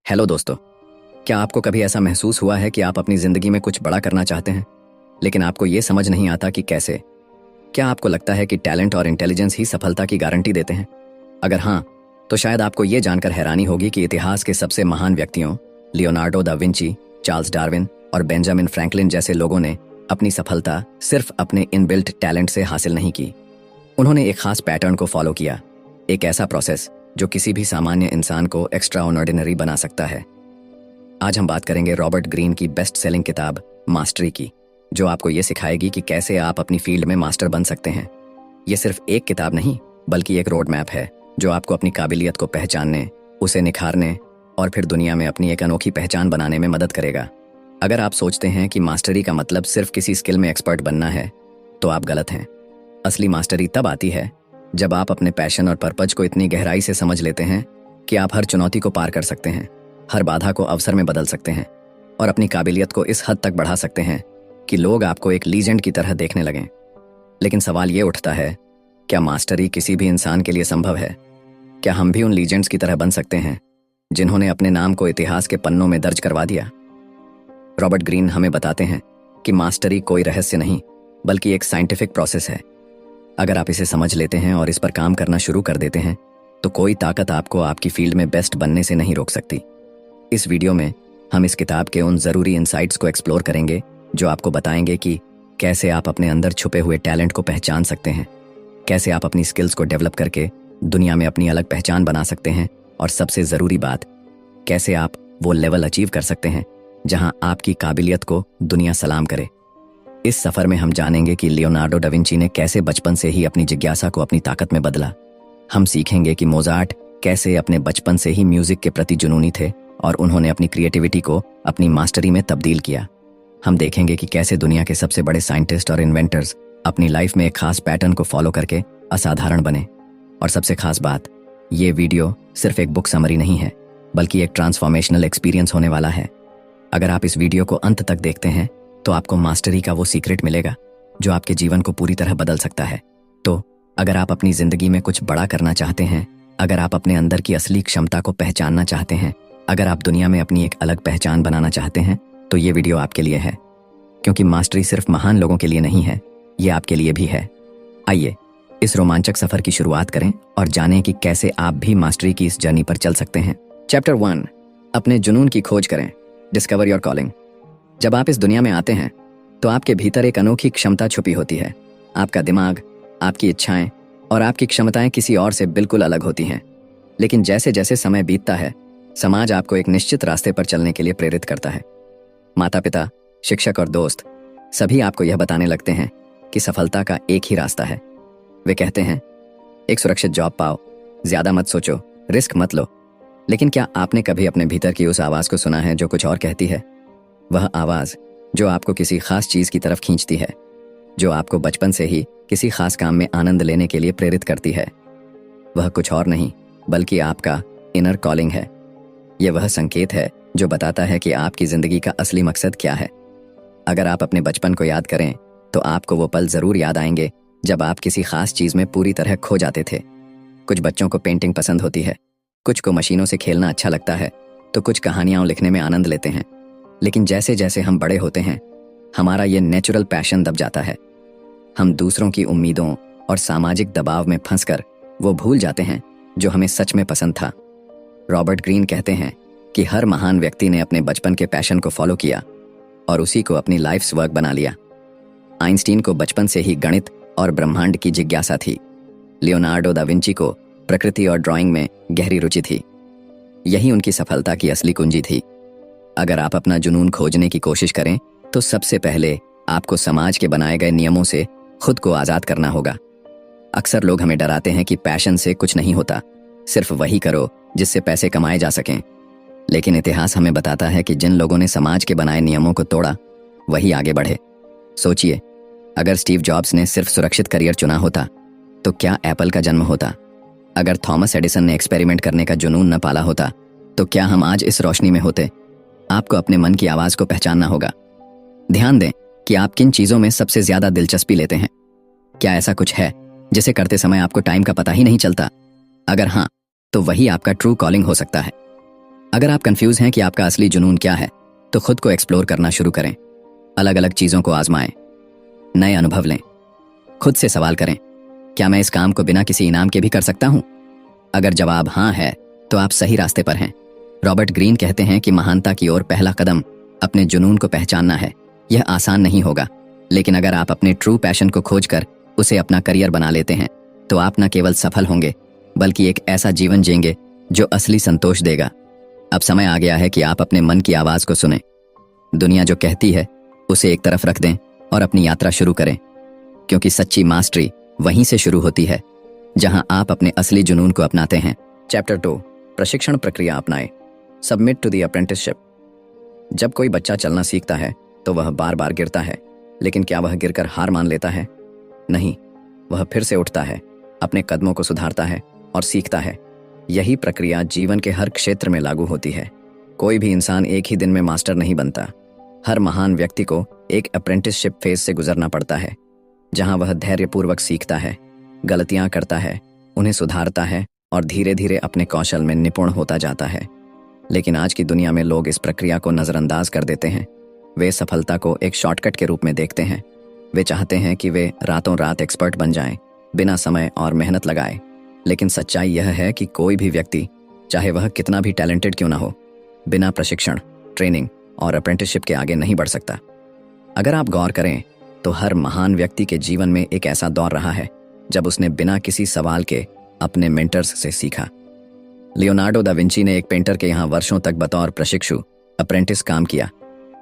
Hello दोस्तों, क्या आपको कभी ऐसा महसूस हुआ है कि आप अपनी ज़िंदगी में कुछ बड़ा करना चाहते हैं, लेकिन आपको ये समझ नहीं आता कि कैसे? क्या आपको लगता है कि टैलेंट और इंटेलिजेंस ही सफलता की गारंटी देते हैं? अगर हाँ, तो शायद आपको ये जानकर हैरानी होगी कि इतिहास के सबसे महान व्यक्तियों, Leonardo da Vinci, Charles Darwin और बेंजामिन फ्रैंकलिन जैसे लोगों ने अपनी सफलता सिर्फ अपने इनबिल्ट टैलेंट से हासिल नहीं की। उन्होंने एक खास पैटर्न को फॉलो किया, एक ऐसा प्रोसेस जो किसी भी सामान्य इंसान को एक्स्ट्रा ऑर्डिनरी बना सकता है। आज हम बात करेंगे रॉबर्ट ग्रीन की बेस्ट सेलिंग किताब मास्टरी की, जो आपको ये सिखाएगी कि कैसे आप अपनी फील्ड में मास्टर बन सकते हैं। ये सिर्फ एक किताब नहीं, बल्कि एक रोड मैप है जो आपको अपनी काबिलियत को पहचानने, उसे निखारने और फिर दुनिया में अपनी एक अनोखी पहचान बनाने में मदद करेगा। अगर आप सोचते हैं कि मास्टरी का मतलब सिर्फ किसी स्किल में एक्सपर्ट बनना है, तो आप गलत हैं। असली मास्टरी तब आती है जब आप अपने पैशन और पर्पज को इतनी गहराई से समझ लेते हैं कि आप हर चुनौती को पार कर सकते हैं, हर बाधा को अवसर में बदल सकते हैं और अपनी काबिलियत को इस हद तक बढ़ा सकते हैं कि लोग आपको एक लीजेंड की तरह देखने लगें। लेकिन सवाल ये उठता है, क्या मास्टरी किसी भी इंसान के लिए संभव है? क्या हम भी उन लीजेंड्स की तरह बन सकते हैं जिन्होंने अपने नाम को इतिहास के पन्नों में दर्ज करवा दिया? रॉबर्ट ग्रीन हमें बताते हैं कि मास्टरी कोई रहस्य नहीं, बल्कि एक साइंटिफिक प्रोसेस है। अगर आप इसे समझ लेते हैं और इस पर काम करना शुरू कर देते हैं, तो कोई ताकत आपको आपकी फील्ड में बेस्ट बनने से नहीं रोक सकती। इस वीडियो में हम इस किताब के उन ज़रूरी इंसाइट्स को एक्सप्लोर करेंगे जो आपको बताएंगे कि कैसे आप अपने अंदर छुपे हुए टैलेंट को पहचान सकते हैं, कैसे आप अपनी स्किल्स को डेवलप करके दुनिया में अपनी अलग पहचान बना सकते हैं, और सबसे ज़रूरी बात, कैसे आप वो लेवल अचीव कर सकते हैं जहां आपकी काबिलियत को दुनिया सलाम करे। इस सफर में हम जानेंगे कि लियोनार्डो डा विंची ने कैसे बचपन से ही अपनी जिज्ञासा को अपनी ताकत में बदला। हम सीखेंगे कि मोजार्ट कैसे अपने बचपन से ही म्यूजिक के प्रति जुनूनी थे और उन्होंने अपनी क्रिएटिविटी को अपनी मास्टरी में तब्दील किया। हम देखेंगे कि कैसे दुनिया के सबसे बड़े साइंटिस्ट और इन्वेंटर्स अपनी लाइफ में एक खास पैटर्न को फॉलो करके असाधारण बने। और सबसे खास बात, ये वीडियो सिर्फ एक बुक समरी नहीं है, बल्कि एक ट्रांसफॉर्मेशनल एक्सपीरियंस होने वाला है। अगर आप इस वीडियो को अंत तक देखते हैं, तो आपको मास्टरी का वो सीक्रेट मिलेगा जो आपके जीवन को पूरी तरह बदल सकता है। तो अगर आप अपनी जिंदगी में कुछ बड़ा करना चाहते हैं, अगर आप अपने अंदर की असली क्षमता को पहचानना चाहते हैं, अगर आप दुनिया में अपनी एक अलग पहचान बनाना चाहते हैं, तो ये वीडियो आपके लिए है। क्योंकि मास्टरी सिर्फ महान लोगों के लिए नहीं है, ये आपके लिए भी है। आइए इस रोमांचक सफर की शुरुआत करें और जानें कि कैसे आप भी मास्टरी की इस जर्नी पर चल सकते हैं। चैप्टर 1, अपने जुनून की खोज करें, डिस्कवर योर कॉलिंग। जब आप इस दुनिया में आते हैं, तो आपके भीतर एक अनोखी क्षमता छुपी होती है। आपका दिमाग, आपकी इच्छाएं और आपकी क्षमताएं किसी और से बिल्कुल अलग होती हैं। लेकिन जैसे जैसे समय बीतता है, समाज आपको एक निश्चित रास्ते पर चलने के लिए प्रेरित करता है। माता पिता, शिक्षक और दोस्त सभी आपको यह बताने लगते हैं कि सफलता का एक ही रास्ता है। वे कहते हैं, एक सुरक्षित जॉब पाओ, ज्यादा मत सोचो, रिस्क मत लो। लेकिन क्या आपने कभी अपने भीतर की उस आवाज को सुना है जो कुछ और कहती है? वह आवाज जो आपको किसी खास चीज की तरफ खींचती है, जो आपको बचपन से ही किसी खास काम में आनंद लेने के लिए प्रेरित करती है। वह कुछ और नहीं, बल्कि आपका इनर कॉलिंग है। यह वह संकेत है जो बताता है कि आपकी जिंदगी का असली मकसद क्या है। अगर आप अपने बचपन को याद करें, तो आपको वो पल जरूर याद आएंगे जब आप किसी खास चीज में पूरी तरह खो जाते थे। कुछ बच्चों को पेंटिंग पसंद होती है, कुछ को मशीनों से खेलना अच्छा लगता है, तो कुछ कहानियां लिखने में आनंद लेते हैं। लेकिन जैसे जैसे हम बड़े होते हैं, हमारा ये नेचुरल पैशन दब जाता है। हम दूसरों की उम्मीदों और सामाजिक दबाव में फंसकर वो भूल जाते हैं जो हमें सच में पसंद था। रॉबर्ट ग्रीन कहते हैं कि हर महान व्यक्ति ने अपने बचपन के पैशन को फॉलो किया और उसी को अपनी लाइफ्स वर्क बना लिया। आइंस्टीन को बचपन से ही गणित और ब्रह्मांड की जिज्ञासा थी। लियोनार्डो दा विंची को प्रकृति और ड्राइंग में गहरी रुचि थी। यही उनकी सफलता की असली कुंजी थी। अगर आप अपना जुनून खोजने की कोशिश करें, तो सबसे पहले आपको समाज के बनाए गए नियमों से खुद को आज़ाद करना होगा। अक्सर लोग हमें डराते हैं कि पैशन से कुछ नहीं होता, सिर्फ वही करो जिससे पैसे कमाए जा सकें। लेकिन इतिहास हमें बताता है कि जिन लोगों ने समाज के बनाए नियमों को तोड़ा, वही आगे बढ़े। सोचिए, अगर स्टीव जॉब्स ने सिर्फ सुरक्षित करियर चुना होता, तो क्या एप्पल का जन्म होता? अगर थॉमस एडिसन ने एक्सपेरिमेंट करने का जुनून न पाला होता, तो क्या हम आज इस रोशनी में होते? आपको अपने मन की आवाज को पहचानना होगा। ध्यान दें कि आप किन चीजों में सबसे ज्यादा दिलचस्पी लेते हैं। क्या ऐसा कुछ है जिसे करते समय आपको टाइम का पता ही नहीं चलता? अगर हाँ, तो वही आपका ट्रू कॉलिंग हो सकता है। अगर आप कंफ्यूज हैं कि आपका असली जुनून क्या है, तो खुद को एक्सप्लोर करना शुरू करें। अलग अलग चीज़ों को आजमाएं, नए अनुभव लें। खुद से सवाल करें, क्या मैं इस काम को बिना किसी इनाम के भी कर सकता हूं? अगर जवाब हाँ है, तो आप सही रास्ते पर हैं। रॉबर्ट ग्रीन कहते हैं कि महानता की ओर पहला कदम अपने जुनून को पहचानना है। यह आसान नहीं होगा, लेकिन अगर आप अपने ट्रू पैशन को खोजकर उसे अपना करियर बना लेते हैं, तो आप न केवल सफल होंगे, बल्कि एक ऐसा जीवन जिएंगे जो असली संतोष देगा। अब समय आ गया है कि आप अपने मन की आवाज़ को सुनें। दुनिया जो कहती है उसे एक तरफ रख दें और अपनी यात्रा शुरू करें, क्योंकि सच्ची मास्टरी वहीं से शुरू होती है जहां आप अपने असली जुनून को अपनाते हैं। चैप्टर 2, प्रशिक्षण प्रक्रिया अपनाएं। Submit to the apprenticeship. जब कोई बच्चा चलना सीखता है तो वह बार बार गिरता है, लेकिन क्या वह गिरकर हार मान लेता है? नहीं, वह फिर से उठता है, अपने कदमों को सुधारता है और सीखता है। यही प्रक्रिया जीवन के हर क्षेत्र में लागू होती है। कोई भी इंसान एक ही दिन में मास्टर नहीं बनता। हर महान व्यक्ति को एक अप्रेंटिसशिप फेज से गुजरना पड़ता है, जहां वह धैर्यपूर्वक सीखता है, गलतियां करता है, उन्हें सुधारता है और धीरे धीरे अपने कौशल में निपुण होता जाता है। लेकिन आज की दुनिया में लोग इस प्रक्रिया को नज़रअंदाज कर देते हैं। वे सफलता को एक शॉर्टकट के रूप में देखते हैं। वे चाहते हैं कि वे रातों रात एक्सपर्ट बन जाएं, बिना समय और मेहनत लगाए। लेकिन सच्चाई यह है कि कोई भी व्यक्ति, चाहे वह कितना भी टैलेंटेड क्यों ना हो, बिना प्रशिक्षण, ट्रेनिंग और अप्रेंटिसशिप के आगे नहीं बढ़ सकता। अगर आप गौर करें तो हर महान व्यक्ति के जीवन में एक ऐसा दौर रहा है जब उसने बिना किसी सवाल के अपने मेंटर्स से सीखा। लियोनार्डो दा विंची ने एक पेंटर के यहाँ वर्षों तक बतौर प्रशिक्षु अप्रेंटिस काम किया,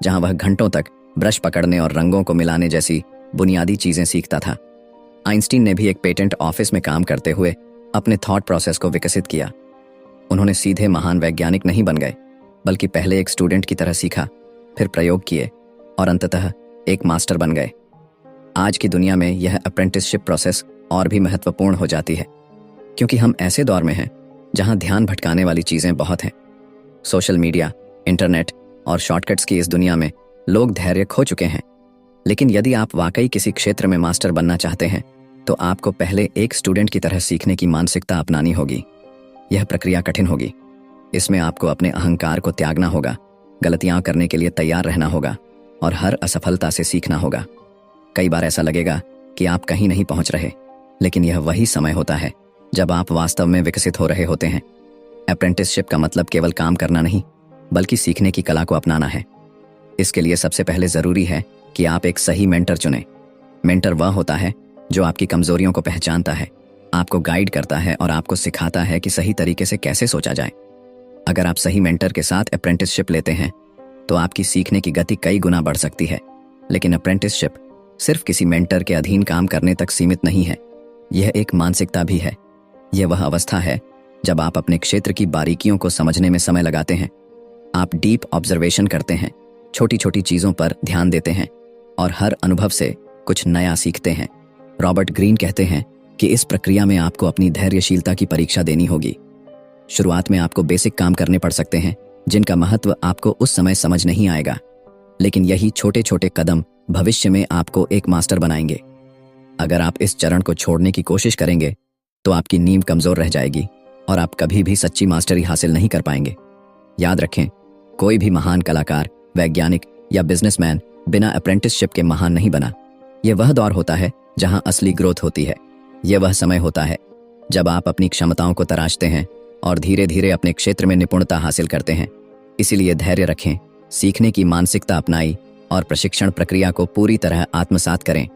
जहां वह घंटों तक ब्रश पकड़ने और रंगों को मिलाने जैसी बुनियादी चीजें सीखता था। आइंस्टीन ने भी एक पेटेंट ऑफिस में काम करते हुए अपने थॉट प्रोसेस को विकसित किया। उन्होंने सीधे महान वैज्ञानिक नहीं बन गए, बल्कि पहले एक स्टूडेंट की तरह सीखा, फिर प्रयोग किए और अंततः एक मास्टर बन गए। आज की दुनिया में यह अप्रेंटिसशिप प्रोसेस और भी महत्वपूर्ण हो जाती है, क्योंकि हम ऐसे दौर में हैं जहां ध्यान भटकाने वाली चीजें बहुत हैं। सोशल मीडिया, इंटरनेट और शॉर्टकट्स की इस दुनिया में लोग धैर्य खो चुके हैं। लेकिन यदि आप वाकई किसी क्षेत्र में मास्टर बनना चाहते हैं, तो आपको पहले एक स्टूडेंट की तरह सीखने की मानसिकता अपनानी होगी। यह प्रक्रिया कठिन होगी। इसमें आपको अपने अहंकार को त्यागना होगा, गलतियां करने के लिए तैयार रहना होगा और हर असफलता से सीखना होगा। कई बार ऐसा लगेगा कि आप कहीं नहीं पहुंच रहे, लेकिन यह वही समय होता है जब आप वास्तव में विकसित हो रहे होते हैं। अप्रेंटिसशिप का मतलब केवल काम करना नहीं, बल्कि सीखने की कला को अपनाना है। इसके लिए सबसे पहले जरूरी है कि आप एक सही मेंटर चुनें। मेंटर वह होता है जो आपकी कमजोरियों को पहचानता है, आपको गाइड करता है और आपको सिखाता है कि सही तरीके से कैसे सोचा जाए। अगर आप सही मेंटर के साथ अप्रेंटिसशिप लेते हैं, तो आपकी सीखने की गति कई गुना बढ़ सकती है। लेकिन अप्रेंटिसशिप सिर्फ किसी मेंटर के अधीन काम करने तक सीमित नहीं है। यह एक मानसिकता भी है। यह वह अवस्था है जब आप अपने क्षेत्र की बारीकियों को समझने में समय लगाते हैं। आप डीप ऑब्जर्वेशन करते हैं, छोटी छोटी चीजों पर ध्यान देते हैं और हर अनुभव से कुछ नया सीखते हैं। रॉबर्ट ग्रीन कहते हैं कि इस प्रक्रिया में आपको अपनी धैर्यशीलता की परीक्षा देनी होगी। शुरुआत में आपको बेसिक काम करने पड़ सकते हैं, जिनका महत्व आपको उस समय समझ नहीं आएगा, लेकिन यही छोटे छोटे कदम भविष्य में आपको एक मास्टर बनाएंगे। अगर आप इस चरण को छोड़ने की कोशिश करेंगे, तो आपकी नींव कमजोर रह जाएगी और आप कभी भी सच्ची मास्टरी हासिल नहीं कर पाएंगे। याद रखें, कोई भी महान कलाकार, वैज्ञानिक या बिजनेसमैन बिना अप्रेंटिसशिप के महान नहीं बना। यह वह दौर होता है जहां असली ग्रोथ होती है। यह वह समय होता है जब आप अपनी क्षमताओं को तराशते हैं और धीरे धीरे अपने क्षेत्र में निपुणता हासिल करते हैं। इसीलिए धैर्य रखें, सीखने की मानसिकता अपनाई और प्रशिक्षण प्रक्रिया को पूरी तरह आत्मसात करें,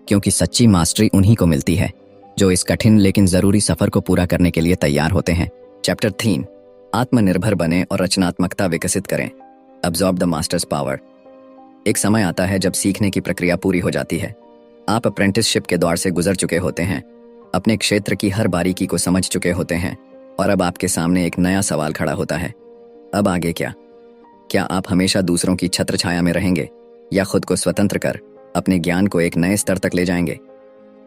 क्योंकि सच्ची मास्टरी उन्हीं को मिलती है जो इस कठिन लेकिन जरूरी सफर को पूरा करने के लिए तैयार होते हैं। चैप्टर 3, आत्मनिर्भर बने और रचनात्मकता विकसित करें। Absorb the masters power. एक समय आता है जब सीखने की प्रक्रिया पूरी हो जाती है। आप अप्रेंटिसशिप के दौर से गुजर चुके होते हैं, अपने क्षेत्र की हर बारीकी को समझ चुके होते हैं और अब आपके सामने एक नया सवाल खड़ा होता है। अब आगे क्या? क्या आप हमेशा दूसरों की छत्र छाया में रहेंगे या खुद को स्वतंत्र कर अपने ज्ञान को एक नए स्तर तक ले जाएंगे?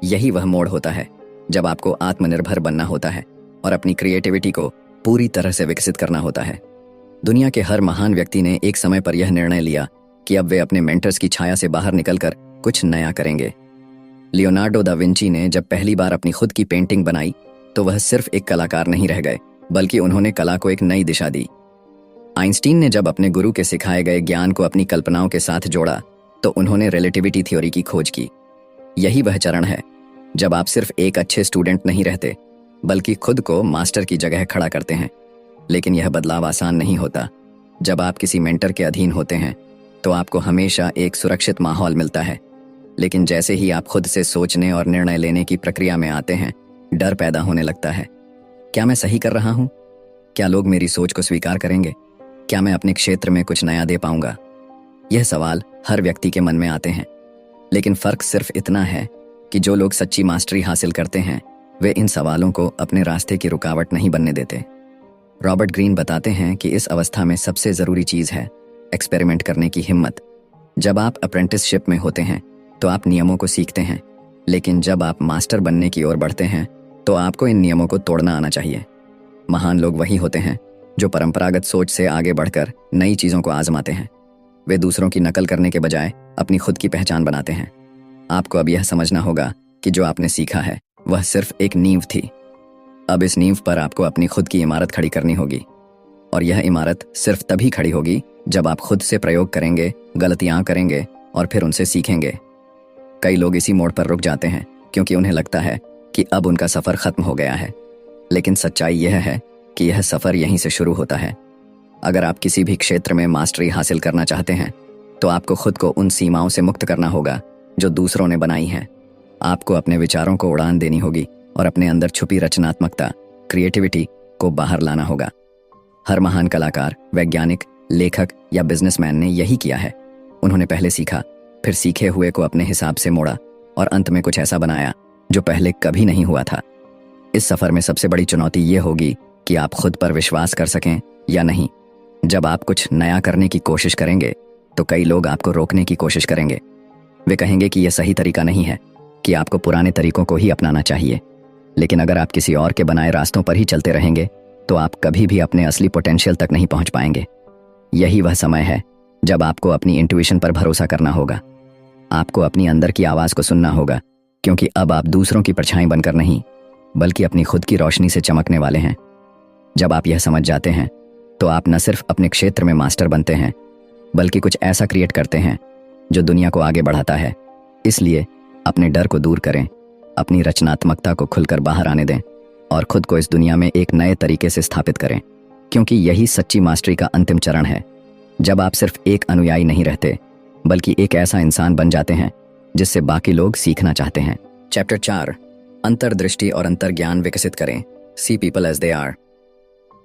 यही वह मोड़ होता है जब आपको आत्मनिर्भर बनना होता है और अपनी क्रिएटिविटी को पूरी तरह से विकसित करना होता है। दुनिया के हर महान व्यक्ति ने एक समय पर यह निर्णय लिया कि अब वे अपने मेंटर्स की छाया से बाहर निकलकर कुछ नया करेंगे। लियोनार्डो दा विंची ने जब पहली बार अपनी खुद की पेंटिंग बनाई, तो वह सिर्फ एक कलाकार नहीं रह गए, बल्कि उन्होंने कला को एक नई दिशा दी। आइंस्टीन ने जब अपने गुरु के सिखाए गए ज्ञान को अपनी कल्पनाओं के साथ जोड़ा तो उन्होंने रिलेटिविटी थ्योरी की खोज की। यही वह चरण है जब आप सिर्फ एक अच्छे स्टूडेंट नहीं रहते बल्कि खुद को मास्टर की जगह खड़ा करते हैं। लेकिन यह बदलाव आसान नहीं होता। जब आप किसी मेंटर के अधीन होते हैं तो आपको हमेशा एक सुरक्षित माहौल मिलता है, लेकिन जैसे ही आप खुद से सोचने और निर्णय लेने की प्रक्रिया में आते हैं, डर पैदा होने लगता है। क्या मैं सही कर रहा हूँ? क्या लोग मेरी सोच को स्वीकार करेंगे? क्या मैं अपने क्षेत्र में कुछ नया दे पाऊंगा? यह सवाल हर व्यक्ति के मन में आते हैं, लेकिन फर्क सिर्फ इतना है कि जो लोग सच्ची मास्टरी हासिल करते हैं वे इन सवालों को अपने रास्ते की रुकावट नहीं बनने देते। रॉबर्ट ग्रीन बताते हैं कि इस अवस्था में सबसे जरूरी चीज है एक्सपेरिमेंट करने की हिम्मत। जब आप अप्रेंटिसशिप में होते हैं तो आप नियमों को सीखते हैं, लेकिन जब आप मास्टर बनने की ओर बढ़ते हैं तो आपको इन नियमों को तोड़ना आना चाहिए। महान लोग वही होते हैं जो परंपरागत सोच से आगे बढ़कर नई चीजों को आजमाते हैं। वे दूसरों की नकल करने के बजाय अपनी खुद की पहचान बनाते हैं। आपको अब यह समझना होगा कि जो आपने सीखा है वह सिर्फ एक नींव थी। अब इस नींव पर आपको अपनी खुद की इमारत खड़ी करनी होगी, और यह इमारत सिर्फ तभी खड़ी होगी जब आप खुद से प्रयोग करेंगे, गलतियां करेंगे और फिर उनसे सीखेंगे। कई लोग इसी मोड़ पर रुक जाते हैं क्योंकि उन्हें लगता है कि अब उनका सफर खत्म हो गया है, लेकिन सच्चाई यह है कि यह सफर यहीं से शुरू होता है। अगर आप किसी भी क्षेत्र में मास्टरी हासिल करना चाहते हैं तो आपको खुद को उन सीमाओं से मुक्त करना होगा जो दूसरों ने बनाई हैं। आपको अपने विचारों को उड़ान देनी होगी और अपने अंदर छुपी रचनात्मकता, क्रिएटिविटी को बाहर लाना होगा। हर महान कलाकार, वैज्ञानिक, लेखक या बिजनेसमैन ने यही किया है। उन्होंने पहले सीखा, फिर सीखे हुए को अपने हिसाब से मोड़ा और अंत में कुछ ऐसा बनाया जो पहले कभी नहीं हुआ था। इस सफर में सबसे बड़ी चुनौती ये होगी कि आप खुद पर विश्वास कर सकें या नहीं। जब आप कुछ नया करने की कोशिश करेंगे तो कई लोग आपको रोकने की कोशिश करेंगे। वे कहेंगे कि यह सही तरीका नहीं है, कि आपको पुराने तरीकों को ही अपनाना चाहिए। लेकिन अगर आप किसी और के बनाए रास्तों पर ही चलते रहेंगे तो आप कभी भी अपने असली पोटेंशियल तक नहीं पहुंच पाएंगे। यही वह समय है जब आपको अपनी इंट्यूशन पर भरोसा करना होगा। आपको अपनी अंदर की आवाज को सुनना होगा, क्योंकि अब आप दूसरों की परछाई बनकर नहीं बल्कि अपनी खुद की रोशनी से चमकने वाले हैं। जब आप यह समझ जाते हैं तो आप न सिर्फ अपने क्षेत्र में मास्टर बनते हैं बल्कि कुछ ऐसा क्रिएट करते हैं जो दुनिया को आगे बढ़ाता है। इसलिए अपने डर को दूर करें, अपनी रचनात्मकता को खुलकर बाहर आने दें और खुद को इस दुनिया में एक नए तरीके से स्थापित करें, क्योंकि यही सच्ची मास्टरी का अंतिम चरण है। जब आप सिर्फ एक अनुयायी नहीं रहते बल्कि एक ऐसा इंसान बन जाते हैं जिससे बाकी लोग सीखना चाहते हैं। चैप्टर 4, अंतर्दृष्टि और अंतर्ज्ञान विकसित करें। See people as they are.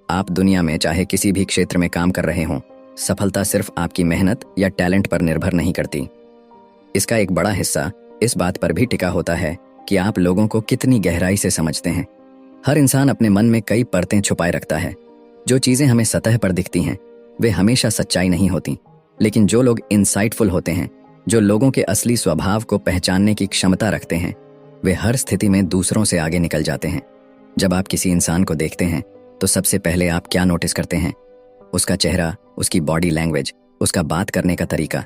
आप दुनिया में चाहे किसी भी क्षेत्र में काम कर रहे हों, सफलता सिर्फ आपकी मेहनत या टैलेंट पर निर्भर नहीं करती। इसका एक बड़ा हिस्सा इस बात पर भी टिका होता है कि आप लोगों को कितनी गहराई से समझते हैं। हर इंसान अपने मन में कई परतें छुपाए रखता है। जो चीजें हमें सतह पर दिखती हैं वे हमेशा सच्चाई नहीं होती, लेकिन जो लोग इंसाइटफुल होते हैं, जो लोगों के असली स्वभाव को पहचानने की क्षमता रखते हैं, वे हर स्थिति में दूसरों से आगे निकल जाते हैं। जब आप किसी इंसान को देखते हैं तो सबसे पहले आप क्या नोटिस करते हैं? उसका चेहरा, उसकी बॉडी लैंग्वेज, उसका बात करने का तरीका।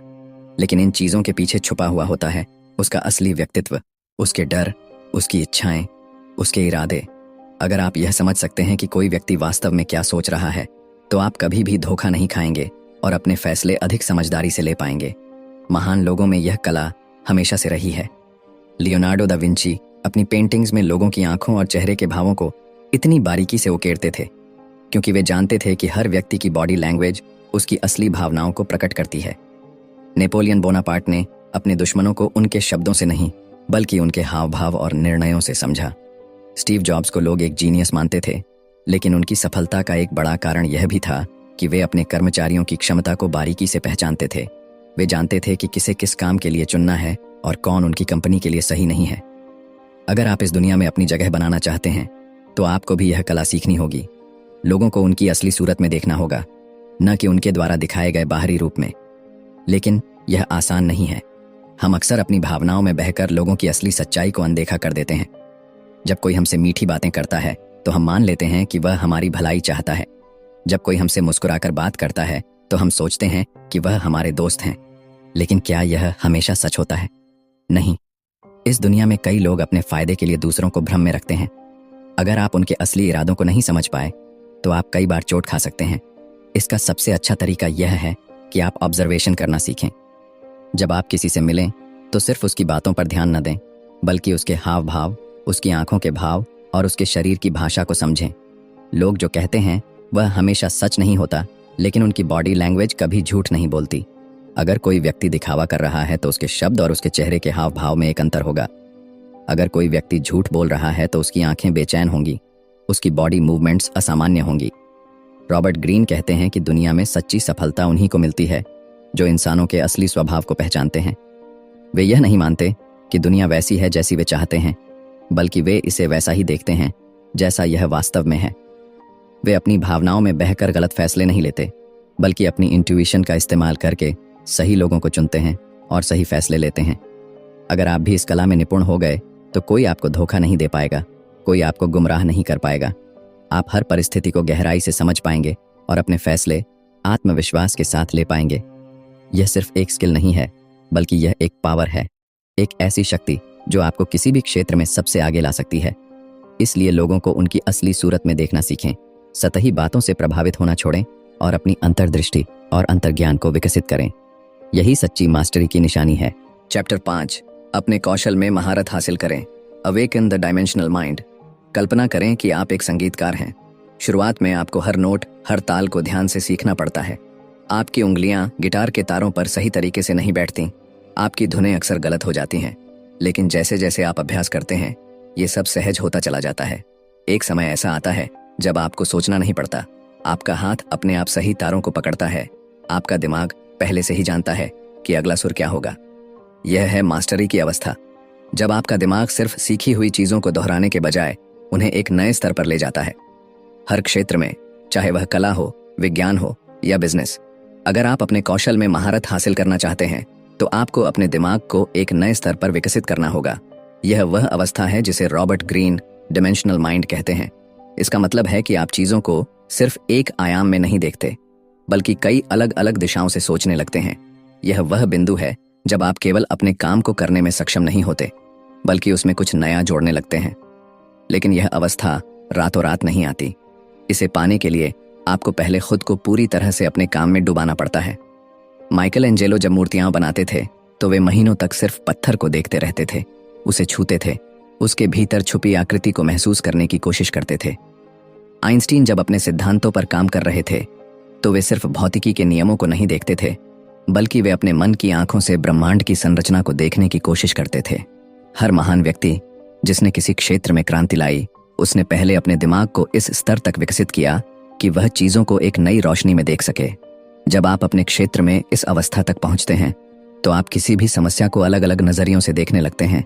लेकिन इन चीजों के पीछे छुपा हुआ होता है उसका असली व्यक्तित्व, उसके डर, उसकी इच्छाएं, उसके इरादे। अगर आप यह समझ सकते हैं कि कोई व्यक्ति वास्तव में क्या सोच रहा है तो आप कभी भी धोखा नहीं खाएंगे और अपने फैसले अधिक समझदारी से ले पाएंगे। महान लोगों में यह कला हमेशा से रही है। लियोनार्डो दा विंची अपनी पेंटिंग्स में लोगों की आंखों और चेहरे के भावों को इतनी बारीकी से उकेरते थे क्योंकि वे जानते थे कि हर व्यक्ति की बॉडी लैंग्वेज उसकी असली भावनाओं को प्रकट करती है। नेपोलियन बोनापार्ट ने अपने दुश्मनों को उनके शब्दों से नहीं बल्कि उनके हाव भाव और निर्णयों से समझा। स्टीव जॉब्स को लोग एक जीनियस मानते थे, लेकिन उनकी सफलता का एक बड़ा कारण यह भी था कि वे अपने कर्मचारियों की क्षमता को बारीकी से पहचानते थे। वे जानते थे कि किसे किस काम के लिए चुनना है और कौन उनकी कंपनी के लिए सही नहीं है। अगर आप इस दुनिया में अपनी जगह बनाना चाहते हैं तो आपको भी यह कला सीखनी होगी। लोगों को उनकी असली सूरत में देखना होगा, न कि उनके द्वारा दिखाए गए बाहरी रूप में। लेकिन यह आसान नहीं है। हम अक्सर अपनी भावनाओं में बहकर लोगों की असली सच्चाई को अनदेखा कर देते हैं। जब कोई हमसे मीठी बातें करता है तो हम मान लेते हैं कि वह हमारी भलाई चाहता है। जब कोई हमसे मुस्कुराकर बात करता है तो हम सोचते हैं कि वह हमारे दोस्त हैं। लेकिन क्या यह हमेशा सच होता है? नहीं। इस दुनिया में कई लोग अपने फायदे के लिए दूसरों को भ्रम में रखते हैं। अगर आप उनके असली इरादों को नहीं समझ पाए तो आप कई बार चोट खा सकते हैं। इसका सबसे अच्छा तरीका यह है कि आप ऑब्जर्वेशन करना सीखें। जब आप किसी से मिलें तो सिर्फ उसकी बातों पर ध्यान न दें, बल्कि उसके हाव भाव, उसकी आंखों के भाव और उसके शरीर की भाषा को समझें। लोग जो कहते हैं वह हमेशा सच नहीं होता, लेकिन उनकी बॉडी लैंग्वेज कभी झूठ नहीं बोलती। अगर कोई व्यक्ति दिखावा कर रहा है तो उसके शब्द और उसके चेहरे के हाव भाव में एक अंतर होगा। अगर कोई व्यक्ति झूठ बोल रहा है तो उसकी आंखें बेचैन होंगी, उसकी बॉडी मूवमेंट्स असामान्य होंगी। रॉबर्ट ग्रीन कहते हैं कि दुनिया में सच्ची सफलता उन्हीं को मिलती है जो इंसानों के असली स्वभाव को पहचानते हैं। वे यह नहीं मानते कि दुनिया वैसी है जैसी वे चाहते हैं, बल्कि वे इसे वैसा ही देखते हैं जैसा यह वास्तव में है। वे अपनी भावनाओं में बहकर गलत फैसले नहीं लेते, बल्कि अपनी इंट्यूइशन का इस्तेमाल करके सही लोगों को चुनते हैं और सही फैसले लेते हैं। अगर आप भी इस कला में निपुण हो गए तो कोई आपको धोखा नहीं दे पाएगा, कोई आपको गुमराह नहीं कर पाएगा। आप हर परिस्थिति को गहराई से समझ पाएंगे और अपने फैसले आत्मविश्वास के साथ ले पाएंगे। यह सिर्फ एक स्किल नहीं है, बल्कि यह एक पावर है, एक ऐसी शक्ति जो आपको किसी भी क्षेत्र में सबसे आगे ला सकती है। इसलिए लोगों को उनकी असली सूरत में देखना सीखें, सतही बातों से प्रभावित होना छोड़ें और अपनी अंतर्दृष्टि और अंतर्ज्ञान को विकसित करें। यही सच्ची मास्टरी की निशानी है। चैप्टर 5, अपने कौशल में महारत हासिल करें। Awaken the dimensional mind. कल्पना करें कि आप एक संगीतकार हैं। शुरुआत में आपको हर नोट, हर ताल को ध्यान से सीखना पड़ता है। आपकी उंगलियां गिटार के तारों पर सही तरीके से नहीं बैठती, आपकी धुनें अक्सर गलत हो जाती हैं। लेकिन जैसे जैसे आप अभ्यास करते हैं, ये सब सहज होता चला जाता है। एक समय ऐसा आता है जब आपको सोचना नहीं पड़ता, आपका हाथ अपने आप सही तारों को पकड़ता है। आपका दिमाग पहले से ही जानता है कि अगला सुर क्या होगा। यह है मास्टरी की अवस्था, जब आपका दिमाग सिर्फ सीखी हुई चीजों को दोहराने के बजाय उन्हें एक नए स्तर पर ले जाता है। हर क्षेत्र में, चाहे वह कला हो, विज्ञान हो या बिजनेस, अगर आप अपने कौशल में महारत हासिल करना चाहते हैं तो आपको अपने दिमाग को एक नए स्तर पर विकसित करना होगा। यह वह अवस्था है जिसे रॉबर्ट ग्रीन डायमेंशनल माइंड कहते हैं। इसका मतलब है कि आप चीजों को सिर्फ एक आयाम में नहीं देखते, बल्कि कई अलग अलग दिशाओं से सोचने लगते हैं। यह वह बिंदु है जब आप केवल अपने काम को करने में सक्षम नहीं होते, बल्कि उसमें कुछ नया जोड़ने लगते हैं। लेकिन यह अवस्था रातों रात नहीं आती। इसे पाने के लिए आपको पहले खुद को पूरी तरह से अपने काम में डुबाना पड़ता है। माइकल एंजेलो जब मूर्तियां बनाते थे तो वे महीनों तक सिर्फ पत्थर को देखते रहते थे, उसे छूते थे, उसके भीतर छुपी आकृति को महसूस करने की कोशिश करते थे। आइंस्टीन जब अपने सिद्धांतों पर काम कर रहे थे तो वे सिर्फ भौतिकी के नियमों को नहीं देखते थे, बल्कि वे अपने मन की आंखों से ब्रह्मांड की संरचना को देखने की कोशिश करते थे। हर महान व्यक्ति जिसने किसी क्षेत्र में क्रांति लाई, उसने पहले अपने दिमाग को इस स्तर तक विकसित किया कि वह चीजों को एक नई रोशनी में देख सके। जब आप अपने क्षेत्र में इस अवस्था तक पहुंचते हैं तो आप किसी भी समस्या को अलग अलग नजरियों से देखने लगते हैं।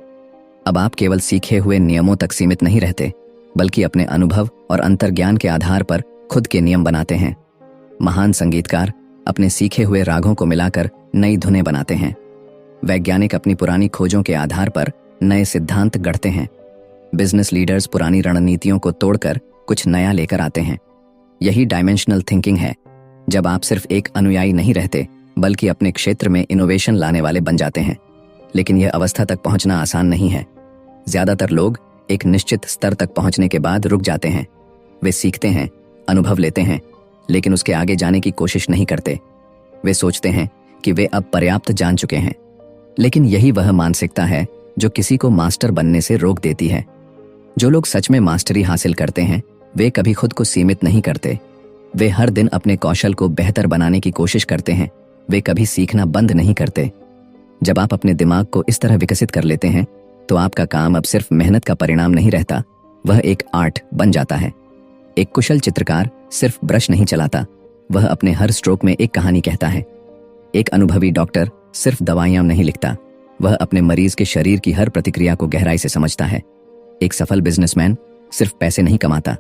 अब आप केवल सीखे हुए नियमों तक सीमित नहीं रहते, बल्कि अपने अनुभव और अंतर्ज्ञान के आधार पर खुद के नियम बनाते हैं। महान संगीतकार अपने सीखे हुए रागों को मिलाकर नई धुनें बनाते हैं। वैज्ञानिक अपनी पुरानी खोजों के आधार पर नए सिद्धांत गढ़ते हैं। बिजनेस लीडर्स पुरानी रणनीतियों को तोड़कर कुछ नया लेकर आते हैं। यही डायमेंशनल थिंकिंग है, जब आप सिर्फ एक अनुयायी नहीं रहते, बल्कि अपने क्षेत्र में इनोवेशन लाने वाले बन जाते हैं। लेकिन यह अवस्था तक पहुंचना आसान नहीं है। ज्यादातर लोग एक निश्चित स्तर तक पहुंचने के बाद रुक जाते हैं। वे सीखते हैं, अनुभव लेते हैं, लेकिन उसके आगे जाने की कोशिश नहीं करते। वे सोचते हैं कि वे अब पर्याप्त जान चुके हैं। लेकिन यही वह मानसिकता है जो किसी को मास्टर बनने से रोक देती है। जो लोग सच में मास्टरी हासिल करते हैं, वे कभी खुद को सीमित नहीं करते। वे हर दिन अपने कौशल को बेहतर बनाने की कोशिश करते हैं। वे कभी सीखना बंद नहीं करते। जब आप अपने दिमाग को इस तरह विकसित कर लेते हैं तो आपका काम अब सिर्फ मेहनत का परिणाम नहीं रहता, वह एक आर्ट बन जाता है। एक कुशल चित्रकार सिर्फ ब्रश नहीं चलाता, वह अपने हर स्ट्रोक में एक कहानी कहता है। एक अनुभवी डॉक्टर सिर्फ दवाइयां नहीं लिखता, वह अपने मरीज के शरीर की हर प्रतिक्रिया को गहराई से समझता है। एक सफल बिजनेसमैन सिर्फ पैसे नहीं कमाता,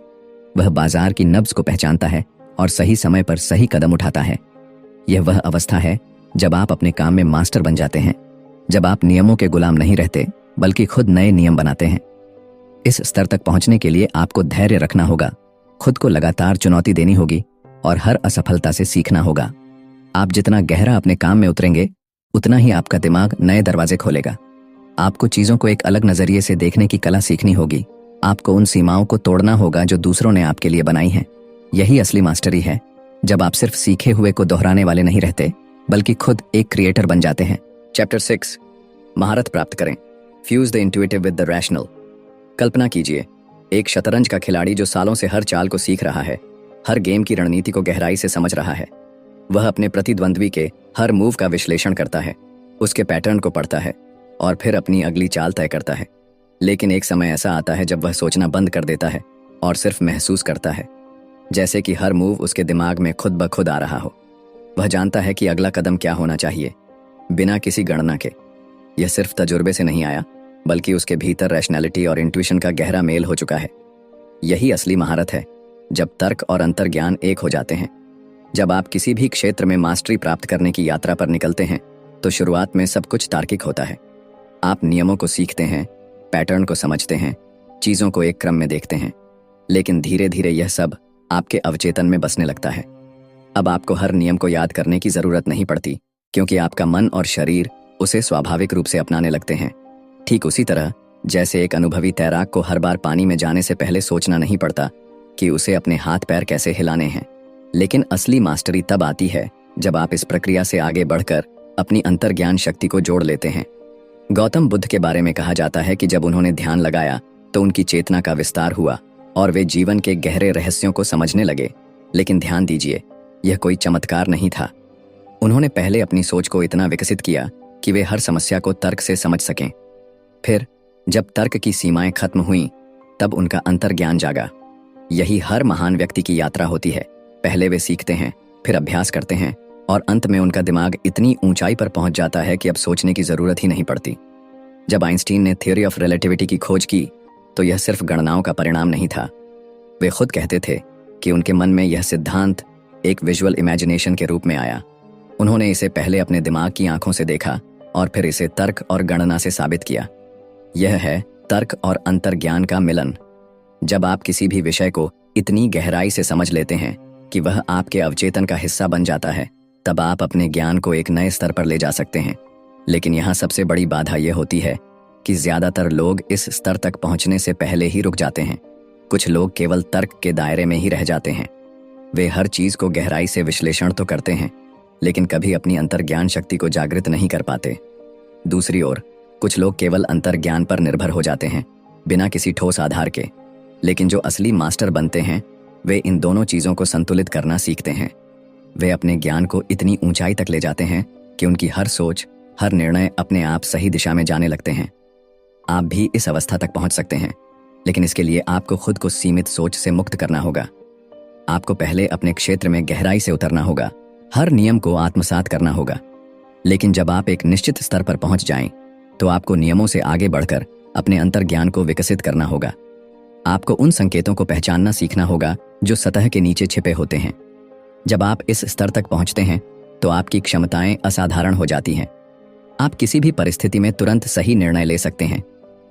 वह बाजार की नब्ज को पहचानता है और सही समय पर सही कदम उठाता है। यह वह अवस्था है जब आप अपने काम में मास्टर बन जाते हैं, जब आप नियमों के गुलाम नहीं रहते, बल्कि खुद नए नियम बनाते हैं। इस स्तर तक पहुंचने के लिए आपको धैर्य रखना होगा, खुद को लगातार चुनौती देनी होगी और हर असफलता से सीखना होगा। आप जितना गहरा अपने काम में उतरेंगे, उतना ही आपका दिमाग नए दरवाजे खोलेगा। आपको चीजों को एक अलग नजरिए से देखने की कला सीखनी होगी। आपको उन सीमाओं को तोड़ना होगा जो दूसरों ने आपके लिए बनाई हैं। यही असली मास्टरी है, जब आप सिर्फ सीखे हुए को दोहराने वाले नहीं रहते बल्कि खुद एक क्रिएटर बन जाते हैं। चैप्टर 6, महारत प्राप्त करें। Fuse the intuitive with the rational. कल्पना कीजिए, एक शतरंज का खिलाड़ी जो सालों से हर चाल को सीख रहा है, हर गेम की रणनीति को गहराई से समझ रहा है। वह अपने प्रतिद्वंद्वी के हर मूव का विश्लेषण करता है, उसके पैटर्न को पढ़ता है और फिर अपनी अगली चाल तय करता है। लेकिन एक समय ऐसा आता है जब वह सोचना बंद कर देता है और सिर्फ महसूस करता है, जैसे कि हर मूव उसके दिमाग में खुद ब खुद आ रहा हो। वह जानता है कि अगला कदम क्या होना चाहिए, बिना किसी गणना के। यह सिर्फ तजुर्बे से नहीं आया, बल्कि उसके भीतर रैशनैलिटी और इंट्यूशन का गहरा मेल हो चुका है। यही असली महारत है, जब तर्क और अंतर्ज्ञान एक हो जाते हैं। जब आप किसी भी क्षेत्र में मास्टरी प्राप्त करने की यात्रा पर निकलते हैं, तो शुरुआत में सब कुछ तार्किक होता है। आप नियमों को सीखते हैं, पैटर्न को समझते हैं, चीजों को एक क्रम में देखते हैं। लेकिन धीरे धीरे यह सब आपके अवचेतन में बसने लगता है। अब आपको हर नियम को याद करने की जरूरत नहीं पड़ती, क्योंकि आपका मन और शरीर उसे स्वाभाविक रूप से अपनाने लगते हैं। ठीक उसी तरह जैसे एक अनुभवी तैराक को हर बार पानी में जाने से पहले सोचना नहीं पड़ता कि उसे अपने हाथ पैर कैसे हिलाने हैं। लेकिन असली मास्टरी तब आती है जब आप इस प्रक्रिया से आगे बढ़कर अपनी अंतर्ज्ञान शक्ति को जोड़ लेते हैं। गौतम बुद्ध के बारे में कहा जाता है कि जब उन्होंने ध्यान लगाया तो उनकी चेतना का विस्तार हुआ और वे जीवन के गहरे रहस्यों को समझने लगे। लेकिन ध्यान दीजिए, यह कोई चमत्कार नहीं था। उन्होंने पहले अपनी सोच को इतना विकसित किया कि वे हर समस्या को तर्क से समझ सकें। फिर जब तर्क की सीमाएं खत्म हुईं, तब उनका अंतर्ज्ञान जागा। यही हर महान व्यक्ति की यात्रा होती है। पहले वे सीखते हैं, फिर अभ्यास करते हैं और अंत में उनका दिमाग इतनी ऊंचाई पर पहुंच जाता है कि अब सोचने की जरूरत ही नहीं पड़ती। जब आइंस्टीन ने थ्योरी ऑफ रिलेटिविटी की खोज की, तो यह सिर्फ गणनाओं का परिणाम नहीं था। वे खुद कहते थे कि उनके मन में यह सिद्धांत एक विजुअल इमेजिनेशन के रूप में आया। उन्होंने इसे पहले अपने दिमाग की आंखों से देखा और फिर इसे तर्क और गणना से साबित किया। यह है तर्क और अंतर्ज्ञान का मिलन। जब आप किसी भी विषय को इतनी गहराई से समझ लेते हैं कि वह आपके अवचेतन का हिस्सा बन जाता है, तब आप अपने ज्ञान को एक नए स्तर पर ले जा सकते हैं। लेकिन यहाँ सबसे बड़ी बाधा यह होती है कि ज्यादातर लोग इस स्तर तक पहुंचने से पहले ही रुक जाते हैं। कुछ लोग केवल तर्क के दायरे में ही रह जाते हैं। वे हर चीज को गहराई से विश्लेषण तो करते हैं, लेकिन कभी अपनी अंतर्ज्ञान शक्ति को जागृत नहीं कर पाते। दूसरी ओर कुछ लोग केवल अंतर्ज्ञान पर निर्भर हो जाते हैं, बिना किसी ठोस आधार के। लेकिन जो असली मास्टर बनते हैं, वे इन दोनों चीजों को संतुलित करना सीखते हैं। वे अपने ज्ञान को इतनी ऊंचाई तक ले जाते हैं कि उनकी हर सोच, हर निर्णय अपने आप सही दिशा में जाने लगते हैं। आप भी इस अवस्था तक पहुंच सकते हैं, लेकिन इसके लिए आपको खुद को सीमित सोच से मुक्त करना होगा। आपको पहले अपने क्षेत्र में गहराई से उतरना होगा, हर नियम को आत्मसात करना होगा। लेकिन जब आप एक निश्चित स्तर पर पहुंच जाएं, तो आपको नियमों से आगे बढ़कर अपने अंतर्ज्ञान को विकसित करना होगा। आपको उन संकेतों को पहचानना सीखना होगा जो सतह के नीचे छिपे होते हैं। जब आप इस स्तर तक पहुंचते हैं, तो आपकी क्षमताएं असाधारण हो जाती हैं। आप किसी भी परिस्थिति में तुरंत सही निर्णय ले सकते हैं।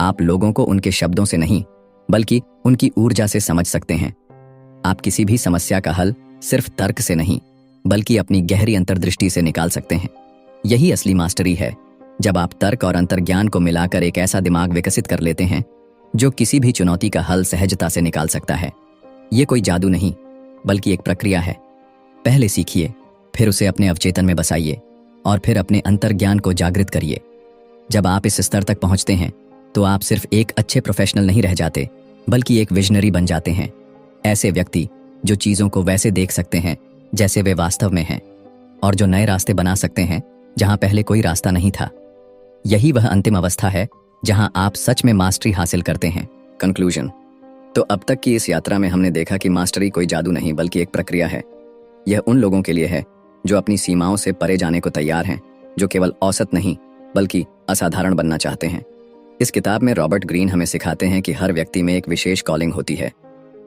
आप लोगों को उनके शब्दों से नहीं, बल्कि उनकी ऊर्जा से समझ सकते हैं। आप किसी भी समस्या का हल सिर्फ तर्क से नहीं, बल्कि अपनी गहरी अंतर्दृष्टि से निकाल सकते हैं। यही असली मास्टरी है, जब आप तर्क और अंतर्ज्ञान को मिलाकर एक ऐसा दिमाग विकसित कर लेते हैं जो किसी भी चुनौती का हल सहजता से निकाल सकता है। ये कोई जादू नहीं, बल्कि एक प्रक्रिया है। पहले सीखिए, फिर उसे अपने अवचेतन में बसाइए और फिर अपने अंतर्ज्ञान को जागृत करिए। जब आप इस स्तर तक पहुंचते हैं, तो आप सिर्फ एक अच्छे प्रोफेशनल नहीं रह जाते, बल्कि एक विजनरी बन जाते हैं। ऐसे व्यक्ति जो चीजों को वैसे देख सकते हैं जैसे वे वास्तव में हैं, और जो नए रास्ते बना सकते हैं जहां पहले कोई रास्ता नहीं था। यही वह अंतिम अवस्था है जहां आप सच में मास्टरी हासिल करते हैं। कंक्लूजन। तो अब तक की इस यात्रा में हमने देखा कि मास्टरी कोई जादू नहीं, बल्कि एक प्रक्रिया है। यह उन लोगों के लिए है जो अपनी सीमाओं से परे जाने को तैयार हैं, जो केवल औसत नहीं बल्कि असाधारण बनना चाहते हैं। इस किताब में रॉबर्ट ग्रीन हमें सिखाते हैं कि हर व्यक्ति में एक विशेष कॉलिंग होती है,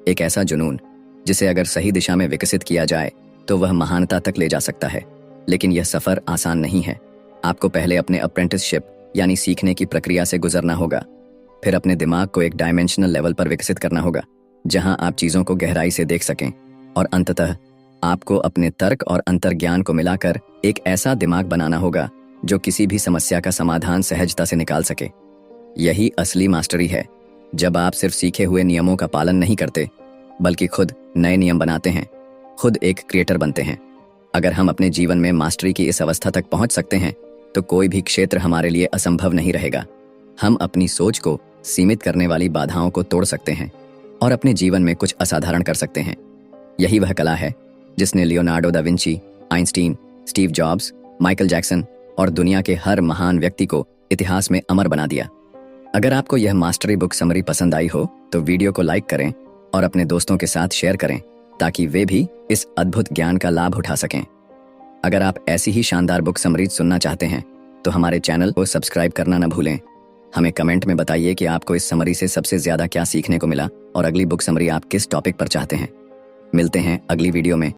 एक ऐसा जुनून जिसे अगर सही दिशा में विकसित किया जाए तो वह महानता तक ले जा सकता है। लेकिन यह सफर आसान नहीं है। आपको पहले अपने अप्रेंटिसशिप यानी सीखने की प्रक्रिया से गुजरना होगा, फिर अपने दिमाग को एक डायमेंशनल लेवल पर विकसित करना होगा जहां आप चीजों को गहराई से देख सकें, और अंततः आपको अपने तर्क और अंतर्ज्ञान को मिलाकर एक ऐसा दिमाग बनाना होगा जो किसी भी समस्या का समाधान सहजता से निकाल सके। यही असली मास्टरी है, जब आप सिर्फ सीखे हुए नियमों का पालन नहीं करते, बल्कि खुद नए नियम बनाते हैं, खुद एक क्रिएटर बनते हैं। अगर हम अपने जीवन में मास्टरी की इस अवस्था तक पहुंच सकते हैं तो कोई भी क्षेत्र हमारे लिए असंभव नहीं रहेगा। हम अपनी सोच को सीमित करने वाली बाधाओं को तोड़ सकते हैं और अपने जीवन में कुछ असाधारण कर सकते हैं। यही वह कला है जिसने Leonardo da Vinci, Einstein, Steve jobs, Michael Jackson और दुनिया के हर महान व्यक्ति को इतिहास में अमर बना दिया। अगर आपको यह मास्टरी बुक समरी पसंद आई हो तो वीडियो को लाइक करें और अपने दोस्तों के साथ शेयर करें ताकि वे भी इस अद्भुत ज्ञान का लाभ उठा सकें। अगर आप ऐसी ही शानदार बुक समरीज सुनना चाहते हैं तो हमारे चैनल को सब्सक्राइब करना न भूलें। हमें कमेंट में बताइए कि आपको इस समरी से सबसे ज्यादा क्या सीखने को मिला और अगली बुक समरी आप किस टॉपिक पर चाहते हैं। मिलते हैं अगली वीडियो में।